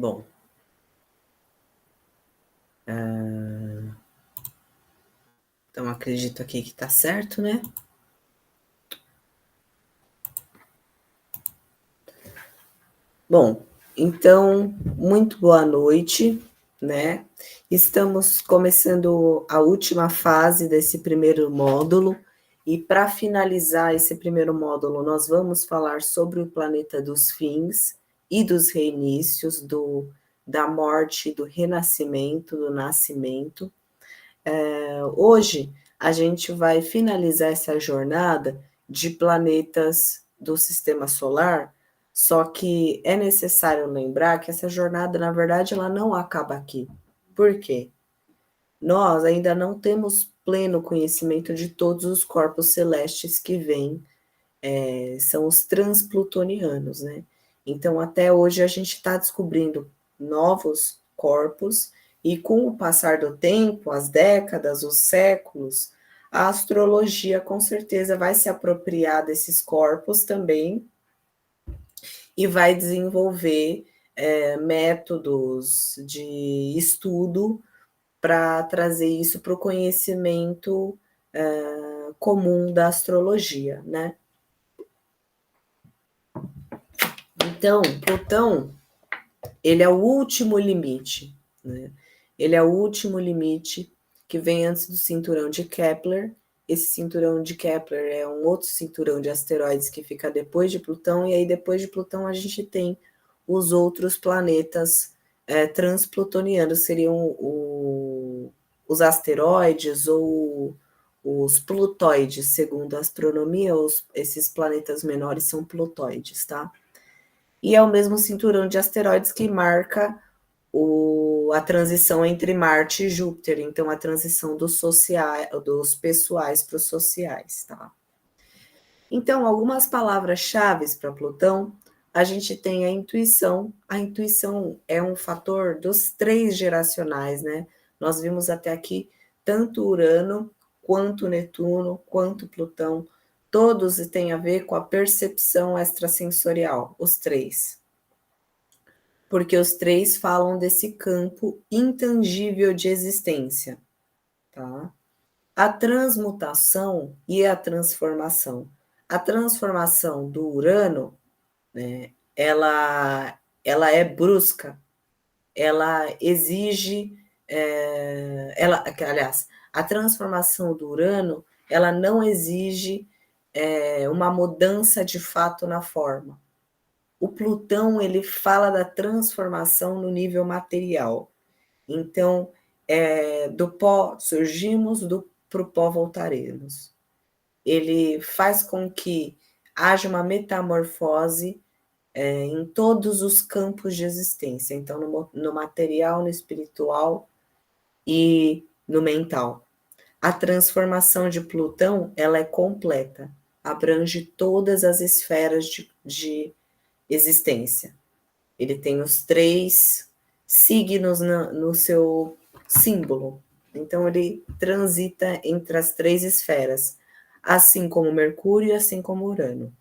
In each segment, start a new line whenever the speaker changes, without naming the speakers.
Bom, então acredito aqui que está certo, né? Bom, então, muito boa noite, né? Estamos começando a última fase desse primeiro módulo, e para finalizar esse primeiro módulo, nós vamos falar sobre o planeta dos fins e dos reinícios, da morte, do renascimento, do nascimento. Hoje, a gente vai finalizar essa jornada de planetas do sistema solar, só que é necessário lembrar que essa jornada, na verdade, ela não acaba aqui. Por quê? Nós ainda não temos pleno conhecimento de todos os corpos celestes que vêm, são os transplutonianos, né? Então, até hoje, a gente está descobrindo novos corpos, e com o passar do tempo, as décadas, os séculos, a astrologia com certeza vai se apropriar desses corpos também e vai desenvolver métodos de estudo para trazer isso para o conhecimento comum da astrologia, né? Então, Plutão, ele é o último limite, né? Ele é o último limite que vem antes do cinturão de Kepler. Esse cinturão de Kepler é um outro cinturão de asteroides que fica depois de Plutão, e aí depois de Plutão a gente tem os outros planetas transplutonianos, seriam os asteroides ou os plutóides, segundo a astronomia, esses planetas menores são plutóides, tá? E é o mesmo cinturão de asteroides que marca a transição entre Marte e Júpiter, então a transição dos pessoais para os sociais, tá? Então, algumas palavras-chave para Plutão, a gente tem a intuição. A intuição é um fator dos 3 geracionais, né? Nós vimos até aqui tanto Urano, quanto Netuno, quanto Plutão, todos têm a ver com a percepção extrasensorial, os 3. Porque os 3 falam desse campo intangível de existência, tá? A transmutação e a transformação. A transformação do Urano, né, ela é brusca, ela exige, aliás, a transformação do Urano, ela não exige uma mudança de fato na forma. O Plutão, ele fala da transformação no nível material. Então, do pó surgimos, para o pó voltaremos. Ele faz com que haja uma metamorfose em todos os campos de existência. Então, no material, no espiritual e no mental. A transformação de Plutão, ela é completa, abrange todas as esferas de existência. Ele tem os 3 signos no seu símbolo. Então, ele transita entre as 3 esferas, assim como Mercúrio e assim como Urano.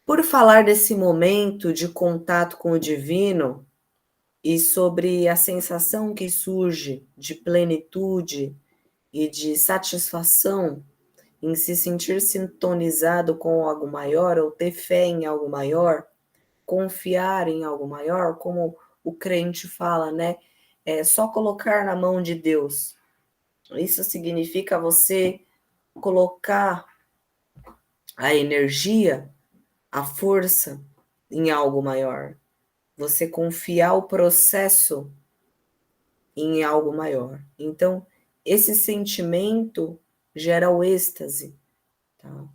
Por falar desse momento de contato com o divino e sobre a sensação que surge de plenitude e de satisfação em se sentir sintonizado com algo maior ou ter fé em algo maior, confiar em algo maior, como o crente fala, né? É só colocar na mão de Deus. Isso significa você colocar a energia, a força em algo maior. Você confiar o processo em algo maior. Então, esse sentimento gera o êxtase, tá?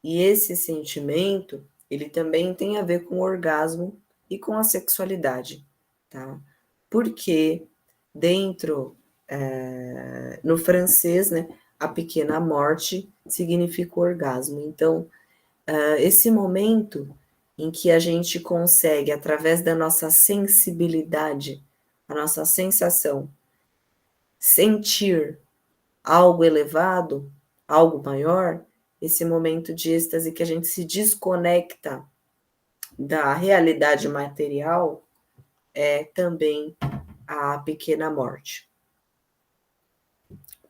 E esse sentimento, ele também tem a ver com o orgasmo e com a sexualidade, tá? Porque dentro, no francês, né, a pequena morte significa orgasmo. Então, esse momento em que a gente consegue, através da nossa sensibilidade, a nossa sensação, sentir algo elevado, algo maior, esse momento de êxtase que a gente se desconecta da realidade material é também a pequena morte.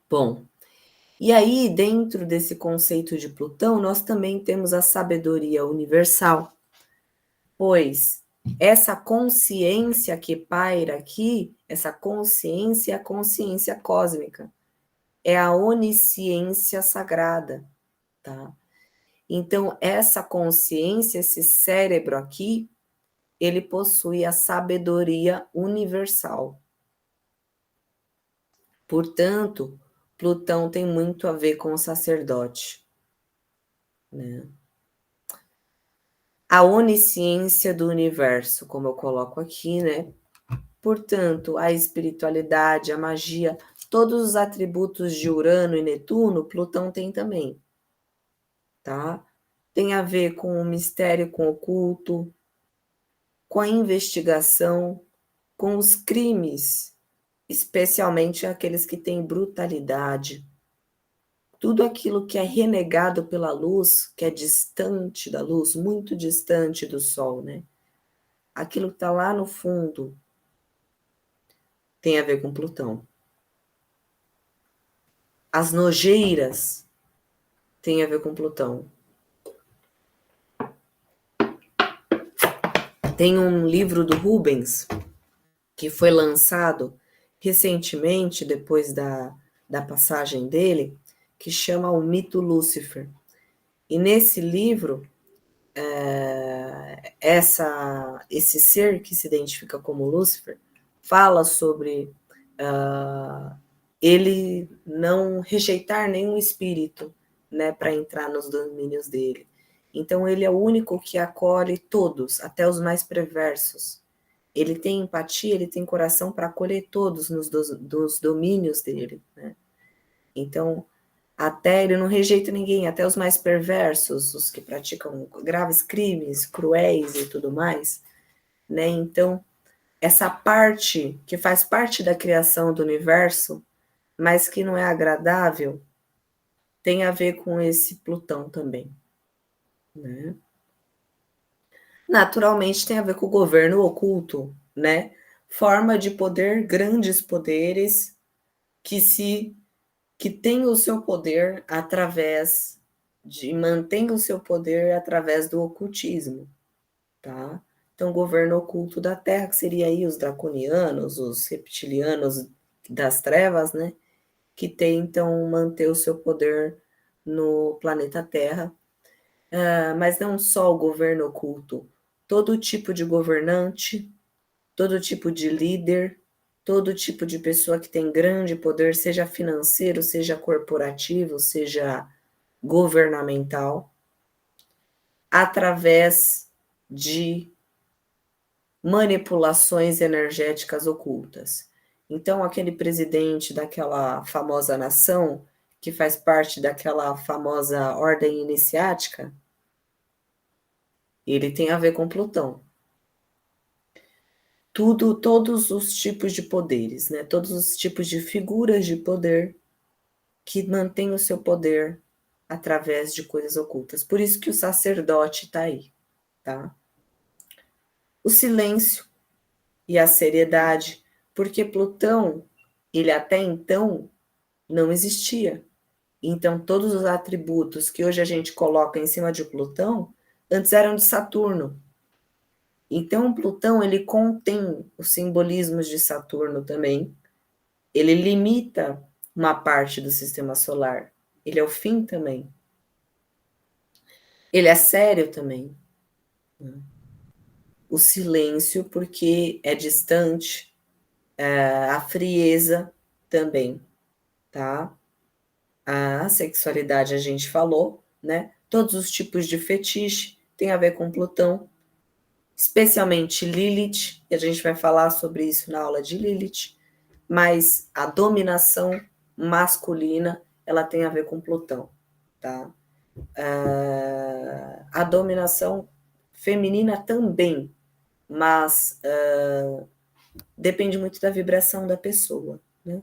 Bom, e aí, dentro desse conceito de Plutão, nós também temos a sabedoria universal, pois essa consciência que paira aqui, essa consciência é a consciência cósmica, é a onisciência sagrada, tá? Então, essa consciência, esse cérebro aqui, ele possui a sabedoria universal. Portanto, Plutão tem muito a ver com o sacerdote, né? A onisciência do universo, como eu coloco aqui, né? Portanto, a espiritualidade, a magia, todos os atributos de Urano e Netuno, Plutão tem também, tá? Tem a ver com o mistério, com o oculto, com a investigação, com os crimes, especialmente aqueles que têm brutalidade. Tudo aquilo que é renegado pela luz, que é distante da luz, muito distante do Sol, né? Aquilo que está lá no fundo tem a ver com Plutão. As nojeiras têm a ver com Plutão. Tem um livro do Rubens que foi lançado recentemente, depois da passagem dele, que chama O Mito Lúcifer. E nesse livro, esse ser que se identifica como Lúcifer fala sobre ele não rejeitar nenhum espírito, né, para entrar nos domínios dele. Então ele é o único que acolhe todos, até os mais perversos. Ele tem empatia, ele tem coração para acolher todos dos domínios dele, né? Então, até ele não rejeita ninguém, até os mais perversos, os que praticam graves crimes, cruéis e tudo mais, né? Então, essa parte que faz parte da criação do universo, mas que não é agradável, tem a ver com esse Plutão também, né? Naturalmente tem a ver com o governo oculto, né? Forma de poder, grandes poderes que têm o seu poder através mantém o seu poder através do ocultismo, tá? Então, o governo oculto da Terra, que seria aí os draconianos, os reptilianos das trevas, né? Que tentam manter o seu poder no planeta Terra. Mas não só o governo oculto, todo tipo de governante, todo tipo de líder, todo tipo de pessoa que tem grande poder, seja financeiro, seja corporativo, seja governamental, através de manipulações energéticas ocultas. Então, aquele presidente daquela famosa nação, que faz parte daquela famosa ordem iniciática, ele tem a ver com Plutão. Todos os tipos de poderes, né? Todos os tipos de figuras de poder que mantêm o seu poder através de coisas ocultas. Por isso que o sacerdote está aí, tá? O silêncio e a seriedade, porque Plutão, ele até então não existia. Então, todos os atributos que hoje a gente coloca em cima de Plutão, antes eram de Saturno. Então, Plutão, ele contém os simbolismos de Saturno também. Ele limita uma parte do sistema solar. Ele é o fim também. Ele é sério também. O silêncio, porque é distante. A frieza também, tá? A sexualidade a gente falou, né? Todos os tipos de fetiche tem a ver com Plutão, especialmente Lilith, e a gente vai falar sobre isso na aula de Lilith, mas a dominação masculina, ela tem a ver com Plutão, tá? A dominação feminina também, mas depende muito da vibração da pessoa, né?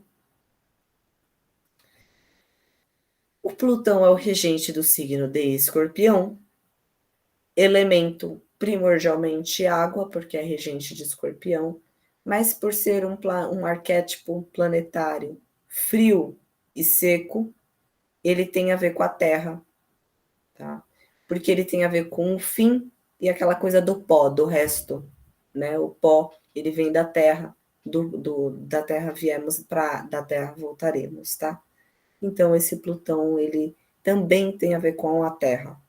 O Plutão é o regente do signo de Escorpião, elemento primordialmente água, porque é regente de Escorpião, mas por ser um arquétipo planetário frio e seco, ele tem a ver com a Terra, tá? Porque ele tem a ver com o fim e aquela coisa do pó, do resto, né? O pó, ele vem da Terra, da Terra viemos, da Terra voltaremos, tá? Então, esse Plutão, ele também tem a ver com a Terra.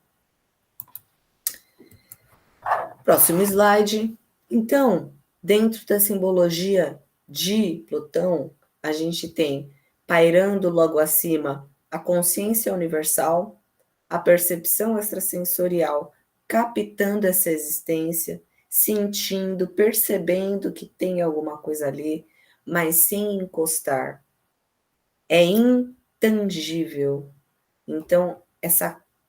Próximo slide. Então, dentro da simbologia de Plutão, a gente tem pairando logo acima a consciência universal, a percepção extrasensorial, captando essa existência, sentindo, percebendo que tem alguma coisa ali, mas sem encostar. É intangível. Então,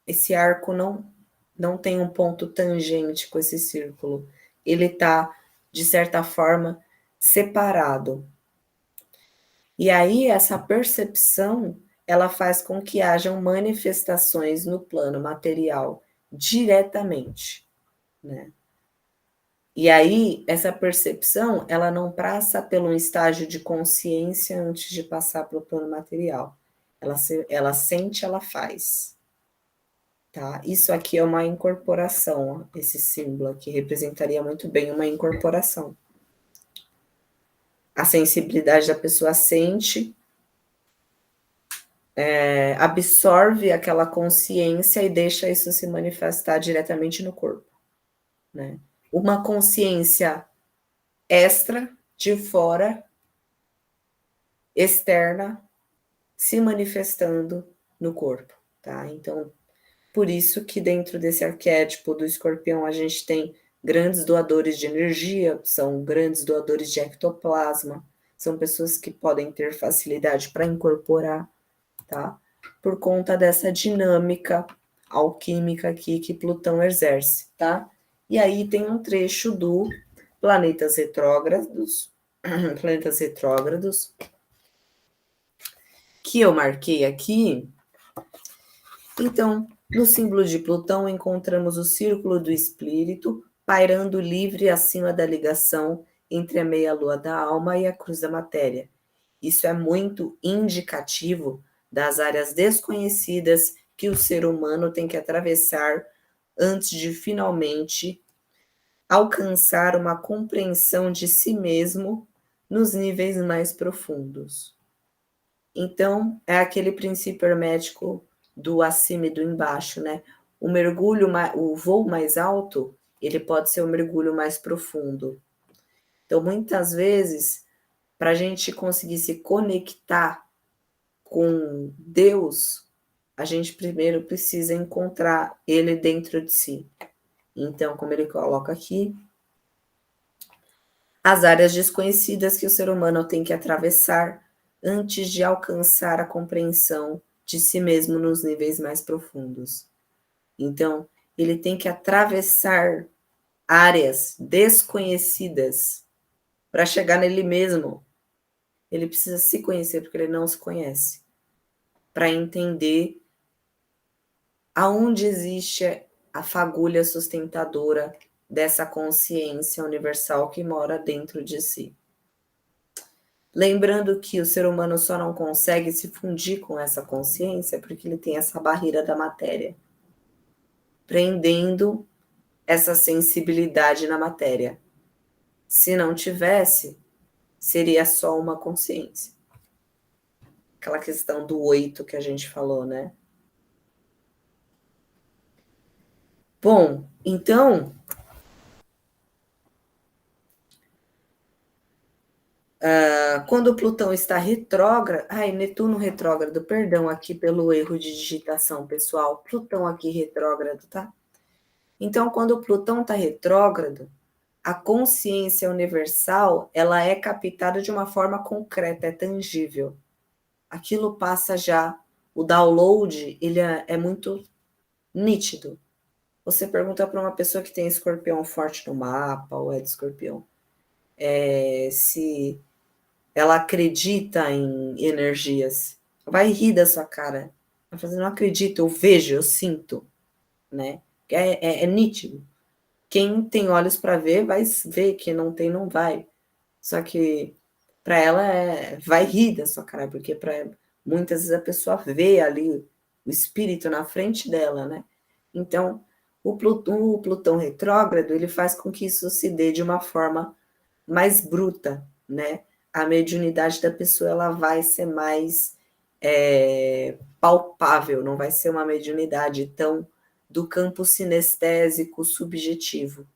esse arco não tem um ponto tangente com esse círculo. Ele está, de certa forma, separado. E aí, essa percepção, ela faz com que hajam manifestações no plano material diretamente, né? E aí, essa percepção, ela não passa pelo estágio de consciência antes de passar pelo plano material. Ela sente, ela faz. Tá? Isso aqui é uma incorporação, esse símbolo aqui representaria muito bem uma incorporação. A sensibilidade da pessoa sente, absorve aquela consciência e deixa isso se manifestar diretamente no corpo, né? Uma consciência extra, de fora, externa, se manifestando no corpo, tá? Então, por isso que dentro desse arquétipo do escorpião a gente tem grandes doadores de energia, são grandes doadores de ectoplasma, são pessoas que podem ter facilidade para incorporar, tá? Por conta dessa dinâmica alquímica aqui que Plutão exerce, tá? E aí tem um trecho do planetas retrógrados, que eu marquei aqui. Então, no símbolo de Plutão, encontramos o círculo do espírito, pairando livre acima da ligação entre a meia-lua da alma e a cruz da matéria. Isso é muito indicativo das áreas desconhecidas que o ser humano tem que atravessar antes de finalmente alcançar uma compreensão de si mesmo nos níveis mais profundos. Então, é aquele princípio hermético do acima e do embaixo, né? O voo mais alto, ele pode ser um mergulho mais profundo. Então, muitas vezes, para a gente conseguir se conectar com Deus, a gente primeiro precisa encontrar ele dentro de si. Então, como ele coloca aqui, as áreas desconhecidas que o ser humano tem que atravessar antes de alcançar a compreensão de si mesmo nos níveis mais profundos. Então, ele tem que atravessar áreas desconhecidas para chegar nele mesmo. Ele precisa se conhecer porque ele não se conhece, para entender aonde existe a fagulha sustentadora dessa consciência universal que mora dentro de si. Lembrando que o ser humano só não consegue se fundir com essa consciência porque ele tem essa barreira da matéria, prendendo essa sensibilidade na matéria. Se não tivesse, seria só uma consciência. Aquela questão do 8 que a gente falou, né? Bom, então, quando Plutão está retrógrado, Netuno retrógrado, perdão aqui pelo erro de digitação, pessoal. Plutão aqui retrógrado, tá? Então, quando o Plutão está retrógrado, a consciência universal, ela é captada de uma forma concreta, é tangível. Aquilo passa já, o download, ele é muito nítido. Você pergunta para uma pessoa que tem escorpião forte no mapa, ou é de escorpião, se ela acredita em energias, vai rir da sua cara. Vai fazer, não acredito, eu vejo, eu sinto, né? É nítido. Quem tem olhos para ver, vai ver, quem não tem, não vai. Só que para ela vai rir da sua cara, porque para muitas vezes a pessoa vê ali o espírito na frente dela, né? Então, o Plutão retrógrado, ele faz com que isso se dê de uma forma mais bruta, né? A mediunidade da pessoa ela vai ser mais palpável, não vai ser uma mediunidade tão do campo sinestésico subjetivo.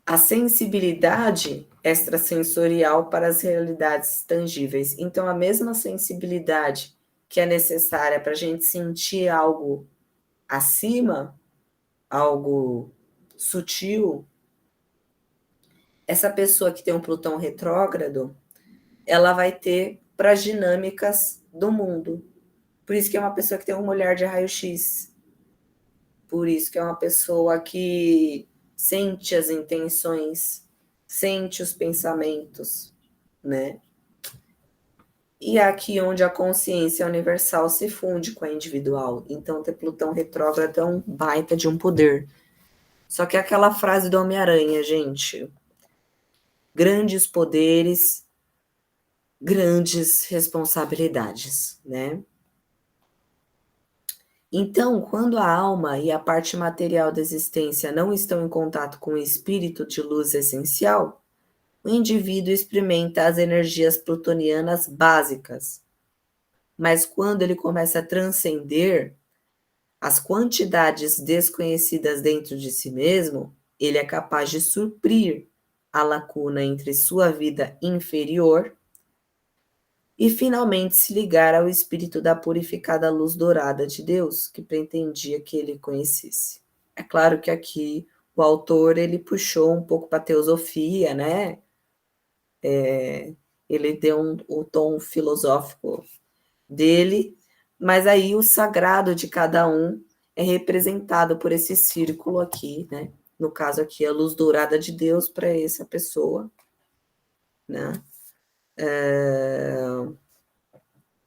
A sensibilidade extrasensorial para as realidades tangíveis. Então, a mesma sensibilidade que é necessária para a gente sentir algo acima, algo sutil, essa pessoa que tem um Plutão retrógrado, ela vai ter para as dinâmicas do mundo. Por isso que é uma pessoa que tem um olhar de raio-x. Por isso que é uma pessoa que sente as intenções, sente os pensamentos, né? E é aqui onde a consciência universal se funde com a individual. Então, ter Plutão retrógrado é um baita de um poder. Só que é aquela frase do Homem-Aranha, gente. Grandes poderes, grandes responsabilidades, né? Então, quando a alma e a parte material da existência não estão em contato com o espírito de luz essencial, o indivíduo experimenta as energias plutonianas básicas. Mas quando ele começa a transcender as quantidades desconhecidas dentro de si mesmo, ele é capaz de suprir a lacuna entre sua vida inferior e finalmente se ligar ao espírito da purificada luz dourada de Deus, que pretendia que ele conhecesse. É claro que aqui o autor ele puxou um pouco para a teosofia, né? Ele deu o tom filosófico dele, mas aí o sagrado de cada um é representado por esse círculo aqui, né? No caso aqui, a luz dourada de Deus para essa pessoa, né?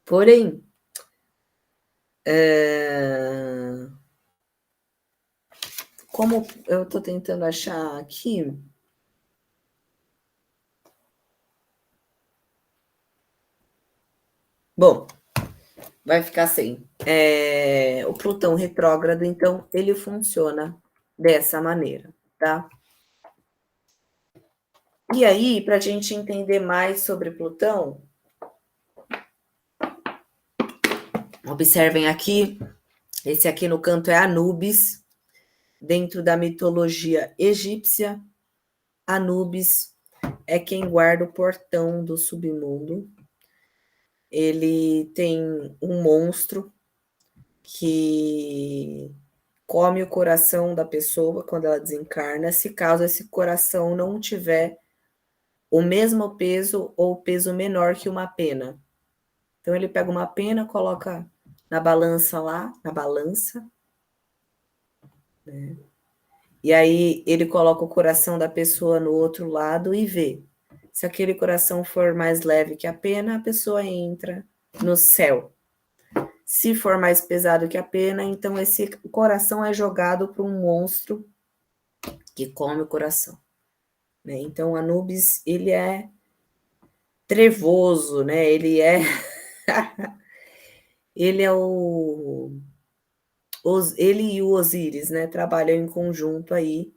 Porém, como eu estou tentando achar aqui. Bom, vai ficar sem. O Plutão retrógrado, então, ele funciona dessa maneira, tá? E aí, para a gente entender mais sobre Plutão, observem aqui, esse aqui no canto é Anubis, dentro da mitologia egípcia, Anubis é quem guarda o portão do submundo. Ele tem um monstro que come o coração da pessoa quando ela desencarna, se caso esse coração não tiver o mesmo peso ou peso menor que uma pena. Então ele pega uma pena, coloca na balança lá, na balança, né? E aí ele coloca o coração da pessoa no outro lado e vê. Se aquele coração for mais leve que a pena, a pessoa entra no céu. Se for mais pesado que a pena, então esse coração é jogado para um monstro que come o coração, né? Então Anubis, ele é trevoso, né? Ele é ele é ele e o Osíris, né? Trabalham em conjunto aí.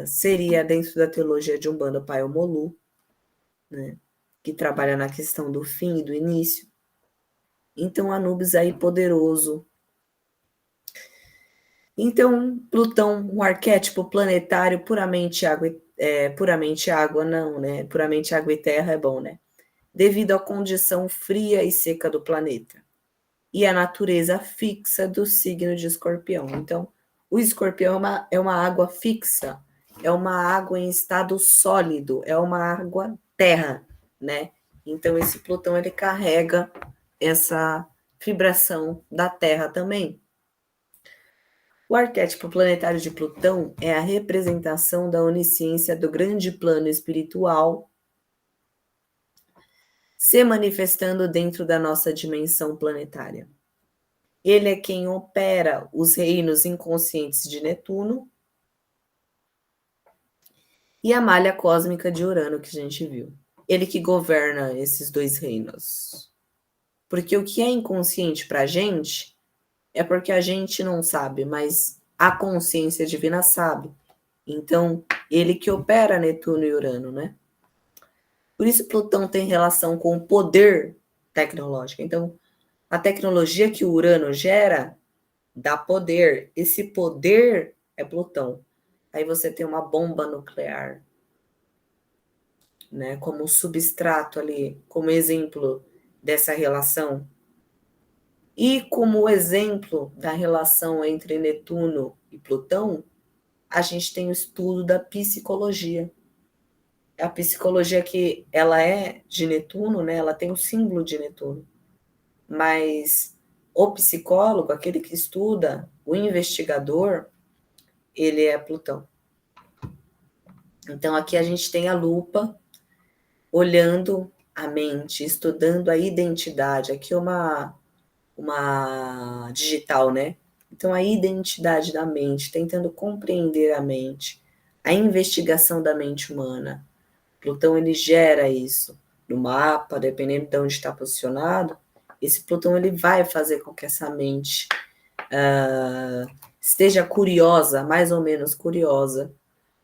Seria dentro da teologia de Umbanda o Pai Omolu, né? Que trabalha na questão do fim e do início. Então Anubis aí poderoso. Então Plutão, um arquétipo planetário puramente água não, né? Puramente água e terra é bom, né? Devido à condição fria e seca do planeta e a natureza fixa do signo de Escorpião. Então, o Escorpião é uma água fixa, é uma água em estado sólido, é uma água terra, né? Então, esse Plutão ele carrega essa vibração da Terra também. O arquétipo planetário de Plutão é a representação da onisciência do grande plano espiritual se manifestando dentro da nossa dimensão planetária. Ele é quem opera os reinos inconscientes de Netuno e a malha cósmica de Urano que a gente viu. Ele que governa esses dois reinos. Porque o que é inconsciente para a gente é porque a gente não sabe, mas a consciência divina sabe. Então, ele que opera Netuno e Urano, né? Por isso Plutão tem relação com o poder tecnológico. Então, a tecnologia que o Urano gera dá poder. Esse poder é Plutão. Aí você tem uma bomba nuclear, né? Como substrato ali, como exemplo dessa relação. E como exemplo da relação entre Netuno e Plutão, a gente tem o estudo da psicologia. A psicologia que ela é de Netuno, né? Ela tem o símbolo de Netuno. Mas o psicólogo, aquele que estuda, o investigador, ele é Plutão. Então aqui a gente tem a lupa olhando a mente, estudando a identidade. Aqui é uma digital, né? Então a identidade da mente, tentando compreender a mente, a investigação da mente humana. Plutão ele gera isso no mapa, dependendo de onde está posicionado. Esse Plutão ele vai fazer com que essa mente esteja curiosa, mais ou menos curiosa,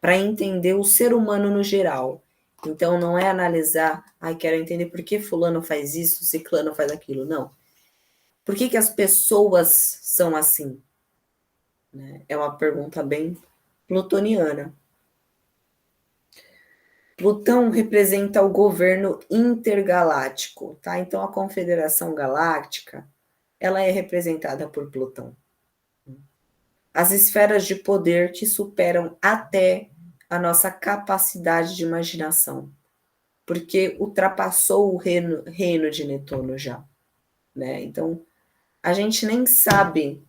para entender o ser humano no geral. Então não é analisar, quero entender por que fulano faz isso, ciclano faz aquilo, não. Por que as pessoas são assim? Né? É uma pergunta bem plutoniana. Plutão representa o governo intergaláctico, tá? Então a Confederação Galáctica, ela é representada por Plutão. As esferas de poder que superam até a nossa capacidade de imaginação, porque ultrapassou o reino de Netuno já, né? Então a gente nem sabe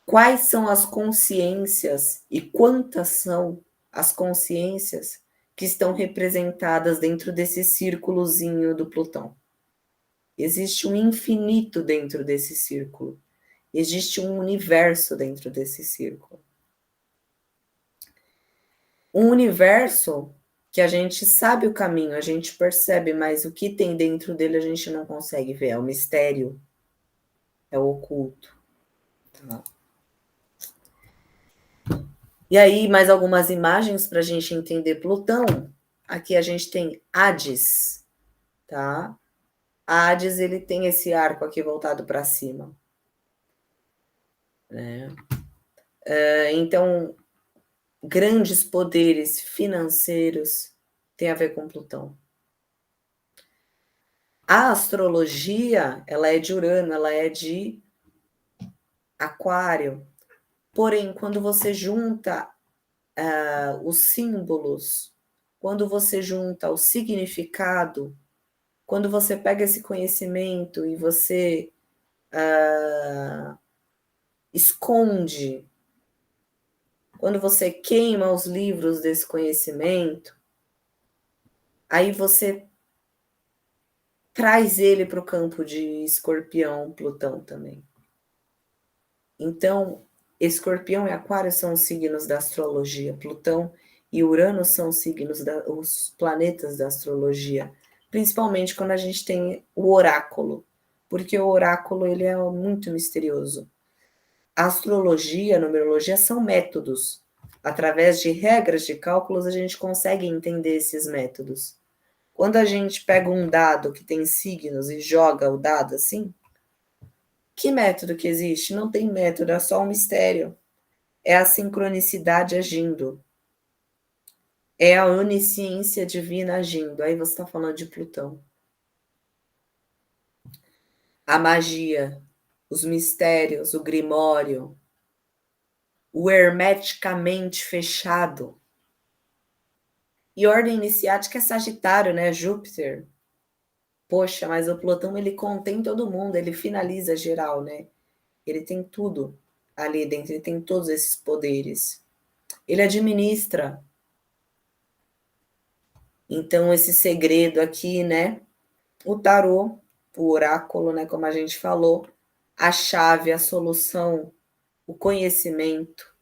quais são as consciências e quantas são as consciências que estão representadas dentro desse círculozinho do Plutão. Existe um infinito dentro desse círculo. Existe um universo dentro desse círculo. Um universo que a gente sabe o caminho, a gente percebe, mas o que tem dentro dele a gente não consegue ver. É o mistério, é o oculto. Tá? E aí, mais algumas imagens para a gente entender Plutão. Aqui a gente tem Hades, tá? Hades, ele tem esse arco aqui voltado para cima. Né? Então, grandes poderes financeiros têm a ver com Plutão. A astrologia, ela é de Urano, ela é de Aquário. Porém, quando você junta os símbolos, quando você junta o significado, quando você pega esse conhecimento e você esconde, quando você queima os livros desse conhecimento, aí você traz ele para o campo de Escorpião, Plutão também. Então, Escorpião e Aquário são os signos da astrologia, Plutão e Urano são os planetas da astrologia, principalmente quando a gente tem o oráculo, porque o oráculo ele é muito misterioso. A astrologia, a numerologia são métodos. Através de regras de cálculos, a gente consegue entender esses métodos. Quando a gente pega um dado que tem signos e joga o dado assim, que método que existe? Não tem método, é só um mistério. É a sincronicidade agindo. É a onisciência divina agindo. Aí você está falando de Plutão. A magia, os mistérios, o grimório, o hermeticamente fechado. E ordem iniciática é Sagitário, né? Júpiter. Poxa, mas o Plutão ele contém todo mundo, ele finaliza geral, né? Ele tem tudo ali dentro, ele tem todos esses poderes. Ele administra. Então, esse segredo aqui, né? O tarô, o oráculo, né? Como a gente falou, a chave, a solução, o conhecimento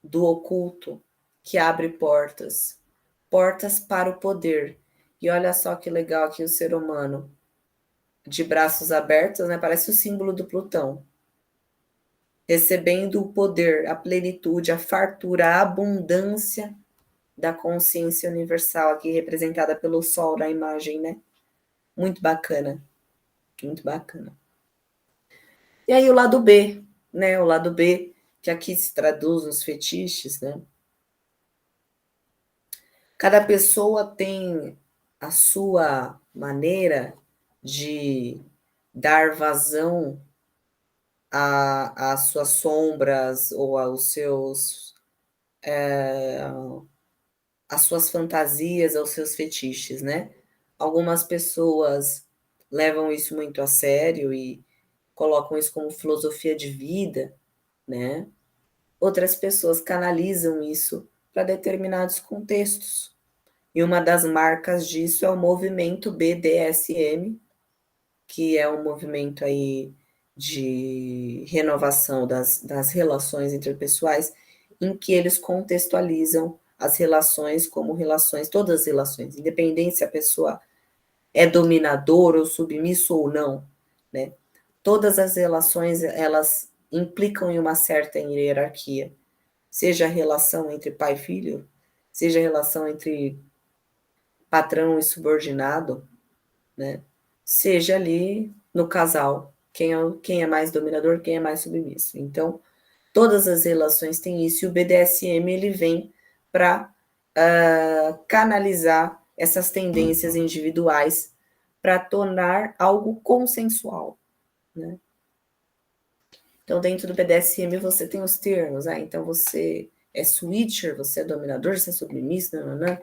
do oculto que abre portas, portas para o poder. E olha só que legal aqui o ser humano de braços abertos, né? Parece o símbolo do Plutão. Recebendo o poder, a plenitude, a fartura, a abundância da consciência universal, aqui representada pelo Sol na imagem, né? Muito bacana, muito bacana. E aí o lado B, né? O lado B, que aqui se traduz nos fetiches, né? Cada pessoa tem a sua maneira de dar vazão às suas sombras ou aos seus às suas fantasias, aos seus fetiches, né? Algumas pessoas levam isso muito a sério e colocam isso como filosofia de vida, né? Outras pessoas canalizam isso para determinados contextos. E uma das marcas disso é o movimento BDSM, que é um movimento aí de renovação das relações interpessoais, em que eles contextualizam as relações como relações, todas as relações, independente se a pessoa é dominador ou submisso ou não, né? Todas as relações, elas implicam em uma certa hierarquia, seja a relação entre pai e filho, seja a relação entre patrão e subordinado, né? Seja ali no casal, quem é mais dominador, quem é mais submisso. Então, todas as relações têm isso, e o BDSM ele vem para canalizar essas tendências individuais para tornar algo consensual, né? Então, dentro do BDSM, você tem os termos, então você é switcher, você é dominador, você é submisso, nananã.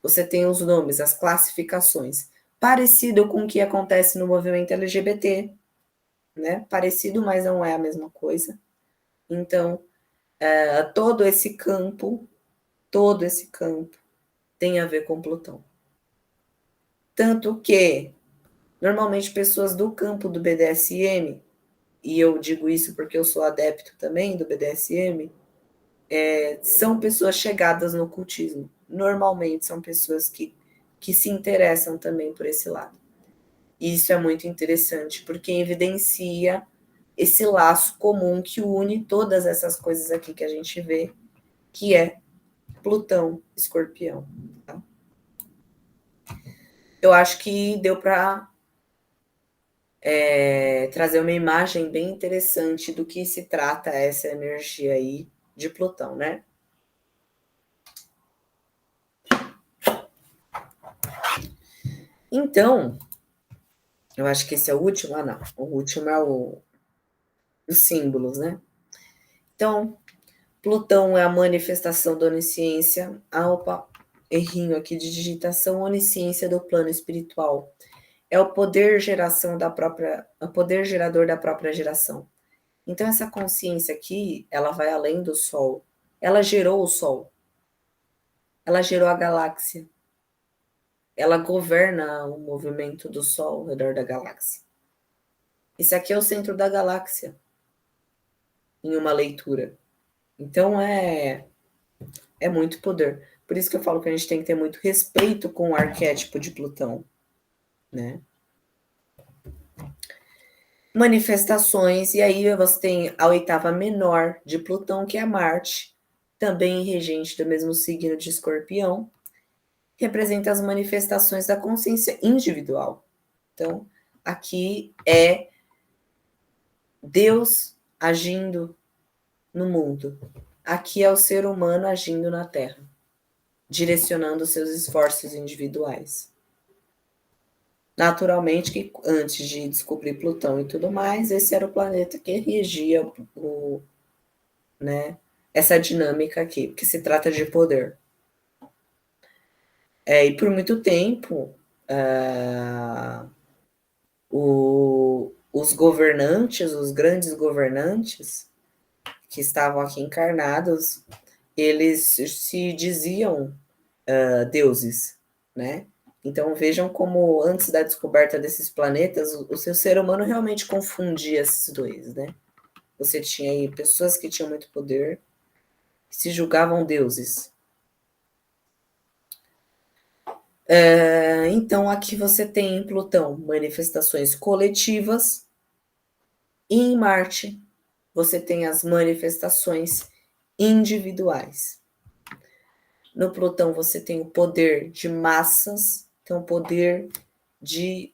Você tem os nomes, as classificações. Parecido com o que acontece no movimento LGBT, né? Parecido, mas não é a mesma coisa. Então, todo esse campo tem a ver com Plutão. Tanto que, normalmente, pessoas do campo do BDSM, e eu digo isso porque eu sou adepto também do BDSM, são pessoas chegadas no ocultismo. Normalmente são pessoas que se interessam também por esse lado. E isso é muito interessante, porque evidencia esse laço comum que une todas essas coisas aqui que a gente vê, que é Plutão, Escorpião. Tá? Eu acho que deu para trazer uma imagem bem interessante do que se trata essa energia aí de Plutão, né? Então, eu acho que esse é o último. Ah, não. O último é os símbolos, né? Então, Plutão é a manifestação da onisciência. Ah, opa, errinho aqui de digitação, onisciência do plano espiritual. É o poder geração da própria, o poder gerador da própria geração. Então, essa consciência aqui, ela vai além do Sol. Ela gerou o Sol. Ela gerou a galáxia. Ela governa o movimento do Sol ao redor da galáxia. Esse aqui é o centro da galáxia, em uma leitura. Então, é muito poder. Por isso que eu falo que a gente tem que ter muito respeito com o arquétipo de Plutão, né? Manifestações, e aí você tem a oitava menor de Plutão, que é Marte, também regente do mesmo signo de Escorpião, representa as manifestações da consciência individual. Então, aqui é Deus agindo no mundo. Aqui é o ser humano agindo na Terra, direcionando seus esforços individuais. Naturalmente que antes de descobrir Plutão e tudo mais, esse era o planeta que regia né, essa dinâmica aqui, que se trata de poder. E por muito tempo, os governantes, os grandes governantes que estavam aqui encarnados, eles se diziam deuses, né? Então vejam como antes da descoberta desses planetas, o seu ser humano realmente confundia esses dois, né? Você tinha aí pessoas que tinham muito poder, que se julgavam deuses. Então aqui você tem em Plutão manifestações coletivas, e em Marte você tem as manifestações individuais. No Plutão você tem o poder de massas, tem o poder de...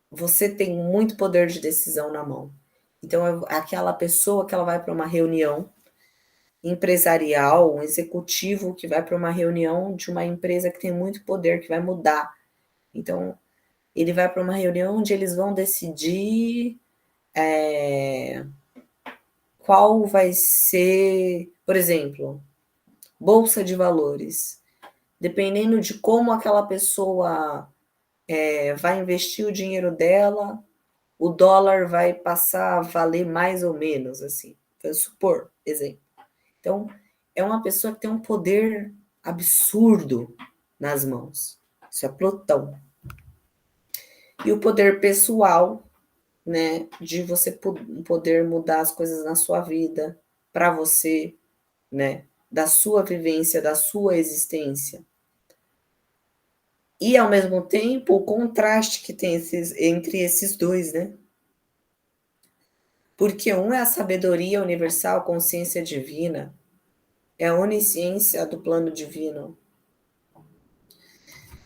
Você tem muito poder de decisão na mão. Então, é aquela pessoa que ela vai para uma reunião empresarial, um executivo que vai para uma reunião de uma empresa que tem muito poder, que vai mudar. Então, ele vai para uma reunião onde eles vão decidir qual vai ser, por exemplo, bolsa de valores. Dependendo de como aquela pessoa vai investir o dinheiro dela, o dólar vai passar a valer mais ou menos, assim. Vamos supor, exemplo. Então, é uma pessoa que tem um poder absurdo nas mãos. Isso é Plutão. E o poder pessoal, né, de você poder mudar as coisas na sua vida, para você, né, da sua vivência, da sua existência. E, ao mesmo tempo, o contraste que tem entre esses dois, né? Porque um é a sabedoria universal, consciência divina, é a onisciência do plano divino.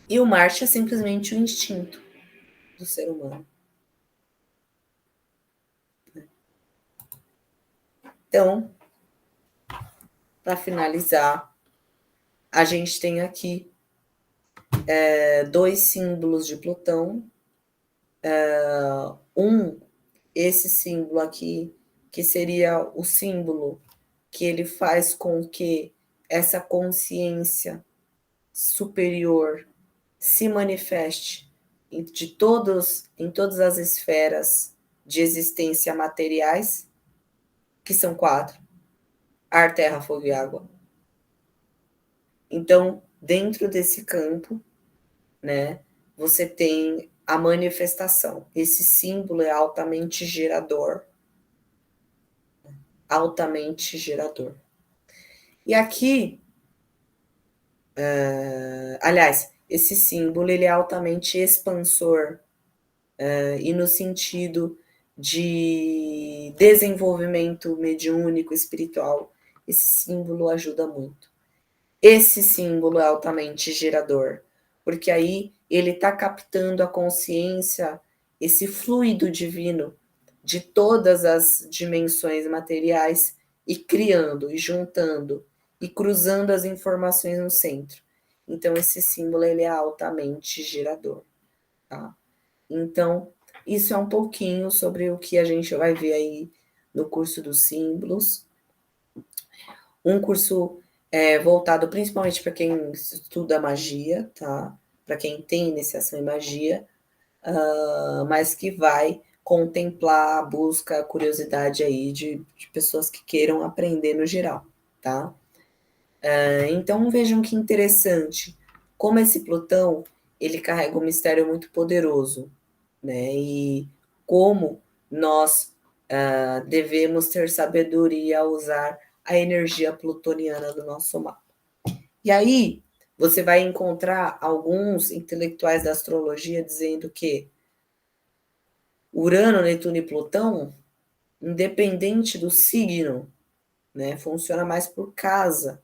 E o Marte é simplesmente o instinto do ser humano. Então, para finalizar, a gente tem aqui dois símbolos de Plutão. Esse símbolo aqui, que seria o símbolo que ele faz com que essa consciência superior se manifeste em todas as esferas de existência materiais, que são 4: ar, terra, fogo e água. Então, dentro desse campo, né, você tem a manifestação. Esse símbolo é altamente gerador. Altamente gerador. E aqui, aliás, esse símbolo ele é altamente expansor, e no sentido de desenvolvimento mediúnico espiritual, esse símbolo ajuda muito. Esse símbolo é altamente gerador, porque aí ele está captando a consciência, esse fluido divino de todas as dimensões materiais e criando, e juntando, e cruzando as informações no centro. Então, esse símbolo ele é altamente gerador. Tá? Então, isso é um pouquinho sobre o que a gente vai ver aí no curso dos símbolos. Um curso voltado principalmente para quem estuda magia, tá? Para quem tem iniciação em magia, mas que vai contemplar a busca, a curiosidade aí de pessoas que queiram aprender no geral, tá? Então vejam que interessante, como esse Plutão, ele carrega um mistério muito poderoso, né? E como nós devemos ter sabedoria a usar a energia plutoniana do nosso mapa. E aí, você vai encontrar alguns intelectuais da astrologia dizendo que Urano, Netuno e Plutão, independente do signo, né, funciona mais por casa.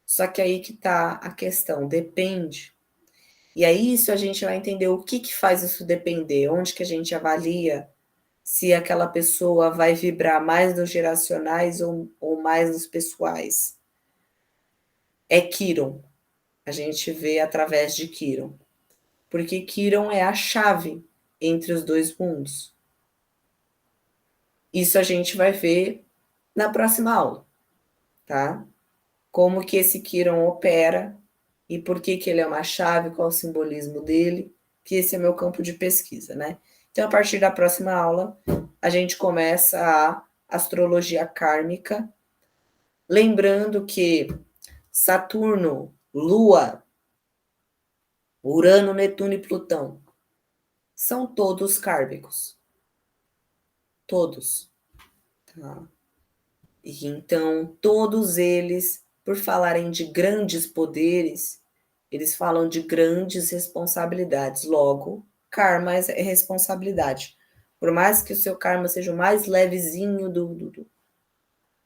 Só que aí que está a questão, depende. E aí isso a gente vai entender o que faz isso depender, onde que a gente avalia se aquela pessoa vai vibrar mais nos geracionais ou mais nos pessoais. É Quiron. A gente vê através de Quiron. Porque Quiron é a chave entre os dois mundos. Isso a gente vai ver na próxima aula, tá? Como que esse Quiron opera e por que ele é uma chave, qual o simbolismo dele, que esse é meu campo de pesquisa, né? Então, a partir da próxima aula, a gente começa a astrologia kármica, lembrando que Saturno, Lua, Urano, Netuno e Plutão são todos kármicos. Todos. Tá? E então, todos eles, por falarem de grandes poderes, eles falam de grandes responsabilidades. Logo, karma é responsabilidade. Por mais que o seu karma seja o mais levezinho do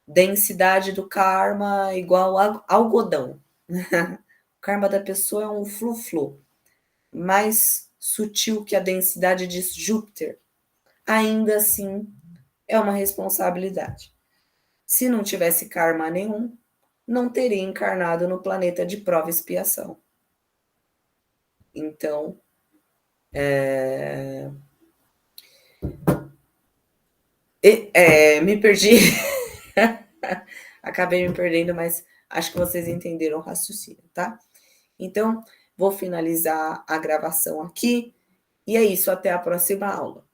densidade do karma igual a algodão. O karma da pessoa é um flu-flu, mais sutil que a densidade de Júpiter. Ainda assim, é uma responsabilidade. Se não tivesse karma nenhum, não teria encarnado no planeta de prova e expiação. Então, me perdi. Acabei me perdendo, mas acho que vocês entenderam o raciocínio, tá? Então, vou finalizar a gravação aqui. E é isso, até a próxima aula.